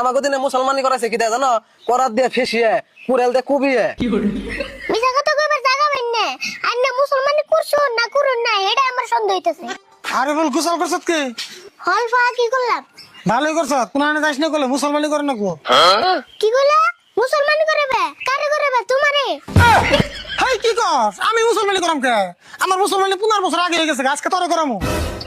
আমাকে দিনে মুসলমানি করাইছে কি দেয় জানো? করাত দিয়ে ফেসিয়ে কুড়েল দিয়ে কুবিয়ে। মিছা কথা কইবার জায়গা পাইন না। আইনা মুসলমানি করছো না করুন না এটা আমার সন্দেহ হইতাছে। আরে বল গোসল করছত কি? হলফা কি করলাম? ভালোই করছত, কোনানে যাইস না কইলে মুসলমানি করে না কো। কি কইলা? মুসলমানি করবে? কারে করবে তোমারে? হাই কি কস? আমি মুসলমানি করাম কে? আমার মুসলমানি 15 বছর আগে হয়ে গেছে, আজকে তোরে করামু।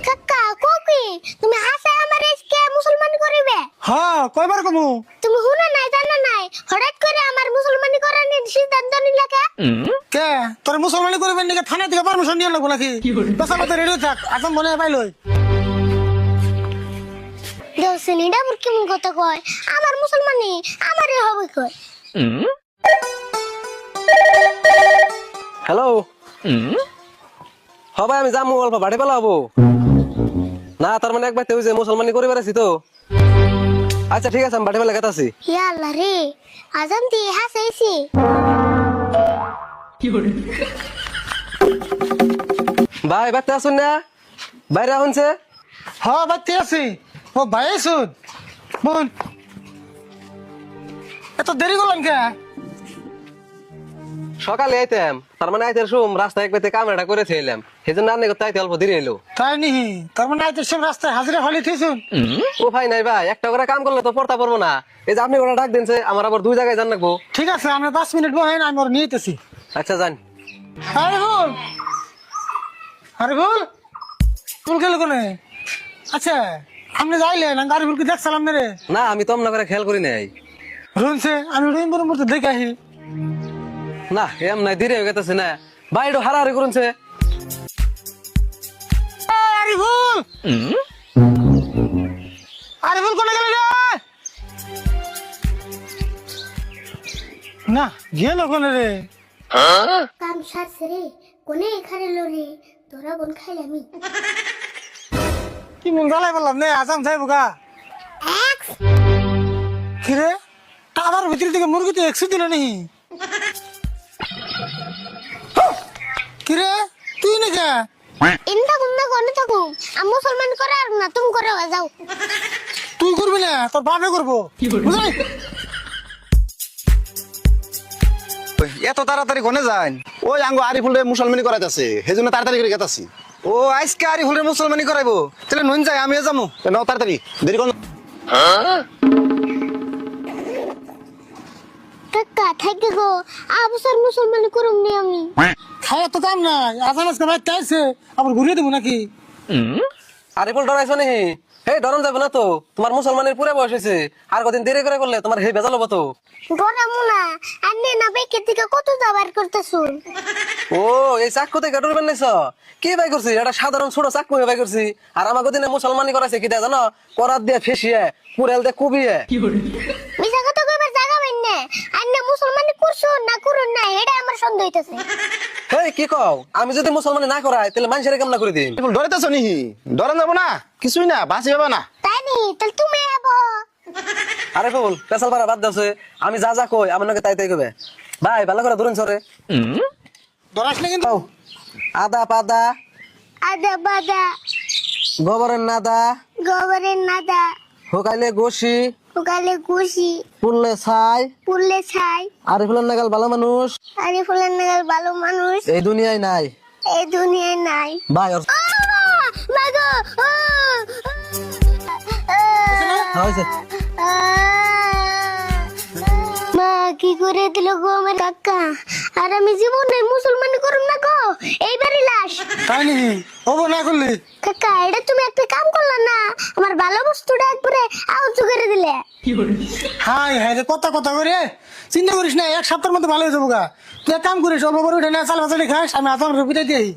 কাকা কোকি তুমি হাসে আমারে কে মুসলমানি করবে? হ্যাঁ কয়বার কমু? তুমি হুনা নাই জানা নাই হঠাৎ করে আমার মুসলমানি করার সিদ্ধান্ত নিলা কে? কে তোর মুসলমানি করবেন নাকি থানা থেকে পারমিশন নিয়ে লাগবো নাকি? পেছাল তো রেডি থাক, আসম মনে হয় পাইলই। দোসিনিডা বুর কেমন কথা কয়? আমার মুসলমানি আমারে হবে কয়। হ্যালো হবাই আমি যাবো অল্প বাড়ি পেলাবো না, তার মানে একবার তুই যে মুসলমানি করে বেড়াচ্ছি তো। আচ্ছা ঠিক আছে আমি বাড়ি পেলে গেতাছি। ইয়া আল্লাহ রে আজান দিয়ে হাসাইছি। ভাই বাড়তে আসুন না, বাইরে আনছে। হ্যাঁ বাড়তে আছি। ও ভাই শুন বোন, এত দেরি করলেন কে? সকালে আইতাম, তার মানে আইতে শুম রাস্তায় একবার কামড়াটা করে ছিলাম, সেই জন্য আনলে তাইতে অল্প দেরি এলো। তাই নিহি, তার মানে আইতে সব রাস্তায় হাজিরা হলি থিসুন। ও ভাই নাই ভাই, একটা করে কাম করলে তো পড়তা পারবো না। এই যে আপনি ওরা ডাক দিনছে, আমার আবার 2 জায়গায় জান রাখবো। ঠিক আছে আমরা 5 মিনিট বহেন, আমি ওর নিতেছি। আচ্ছা যান। আরে ভুল, আরে ভুল ভুল গেল কোনে? আচ্ছা আপনি যাইলেন, আমি গাড়ি ভুলকে দেখছিলাম না রে। না আমি তো অমনা করে খেয়াল করি নাই। রুনছে আমি রুম বড় মতো দেখে আহি। না এম নাই ধীরে হয়ে গেছে না ভাই, একটু হারাহারি করুনছে। আরে ভুল, আরে ভুল কোনে গেল রে? না গেল কোনে রে? কাম সারছে রে কোনে এখানে লরে তোরা কোন খাইলামি। কি মন জ্বালাই বললাম নে, আসাম যাইবো গা। এক্স কিরে টাবার ভিতর থেকে মুরগি তো 100 দিল নি। কিরে তুই নাকি? ইন্দা গুন্না কোনে থাকু আমি মুসলমান করে আর না তুমি করে যাও। তুই করবি না, তোর বাপে করবো বুঝলি? এত তাড়াতাড়ি কোনে যান? ওই আঙ্গো আরিফুল মুসলমানি করাইতেছে, সেই জন্য তাড়াতাড়ি করে গেতাছি। ও আজকে আরিফুল মুসলমানি করাইবো, তাহলে নুন যাই আমিও যাবো। নাও তাড়াতাড়ি, দেরি কোন। কাকা থাকি গো আবসার মুসলমান করুম নি আমি। খাওয়া তো দাম নাই, আসাম আজকে ভাই চাইছে আবার ঘুরিয়ে দেবো নাকি? আরে বল ডরাইছো নি? হে ডরন যাবে না তো, তোমার মুসলমানের পুরো বয়স হয়েছে, আর কদিন দেরি করে করলে তোমার হে বেজাল হবো তো। ডরা মুনা আন্নে না বেকে থেকে কত যাবার করতেছুন। ও এই চাকু থেকে ডরবেন নাইছ? কি ভাই করছি, এটা সাধারণ ছোট চাকু ভাই করছি। আর আমাকে দিনে মুসলমানি করাইছে কি দেয় জানো? করাত দিয়ে ফেসিয়ে কুড়েল দিয়ে কুবিয়ে। মিছা কথা কইবার জায়গা পাইন না। আন্নে মুসলমানি করছো না করুন না এটা আমার সন্দেহ হইতাছে। হে কি কও, আমি যদি মুসলমানি না করাই তাহলে মানুষের কেমন করে দিন? আরিফুল ডরাইতেছ নিহি? ডরান যাবো না, কিছুই না, বাঁচি যাবা না। তাই নি তাহলে তুমি আবো। আরে বল পেশাল পারা বাদ দাও, আমি যা যা কই আমার নাকি তাই তাই কবে। ভাই ভালো করে ধরুন সরে। ডরাস না কিন্তু। আদা পাদা আদা বাদা গোবরের নাদা গোবরের নাদা হোকাইলে গোসি উগালে গুছি পুললে ছাই পুললে ছাই আরে ফুলের নাগাল ভালো মানুষ আরে ফুলের নাগাল ভালো মানুষ এই দুনিয়ায় নাই। এই দুনিয়ায় নাই। ভাই ওর মাগো হয়েছে। মা কি করে দিল গো আমার কাকা? আর আমি জীবনে মুসলমানি করুম না গো, এইবারই লাশ। তাই নিহি হবো না করলি? কাকা এটা তুমি একটা কাম করলা না, আমার ভালো বস্তুটা একবারে আউট করে দিলে। হাই হাই রে, কথা কথা করে চিন্তা করিস না, 1 সপ্তাহের মধ্যে ভালো হয়ে যাবো গা। তুই এক কাম করিস, অল্প করে উঠে না চাল ভাজালি খাস, আমি আসাম রুপিতে দিই।